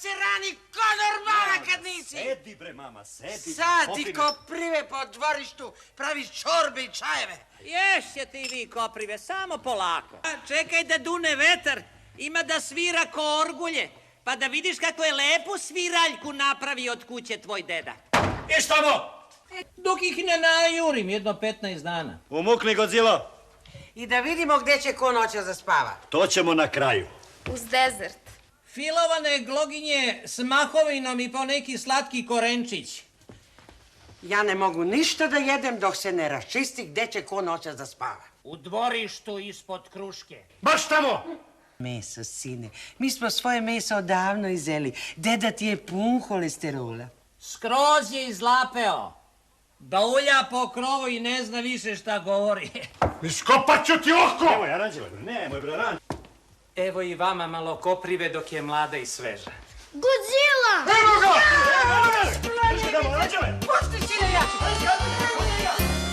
se rani ko normala kad nisi? Sedi bre, mama, sedi. Sad ti koprive po dvorištu praviš čorbe i čajeve. Ješće ti vi koprive, samo polako. Čekaj da dune vetar, ima da svira ko orgulje, pa da vidiš kako je lepu sviraljku napravi od kuće tvoj deda. Iš tamo! Dok ih ne najurim, jedno 15 dana. Umukni, Godzilla. I da vidimo gdje će ko noća zaspava. To ćemo na kraju. Uz dezert. Filovane gloginje s mahovinom i po neki slatki korenčić. Ja ne mogu ništa da jedem dok se ne raščisti gdje će ko noća zaspava. U dvorištu ispod kruške. Baš tamo! Meso, sine. Mi smo svoje meso odavno izeli. Deda ti je pun holesterola. Skroz je izlapeo. Baulja po krovu i ne zna više šta govori. Iskopat ću ti oko! Nemoj, Aranđele, nemoj, bre, Aranđele. Evo i vama malo koprive dok je mlada i sveža. Godzilla! Evo ga!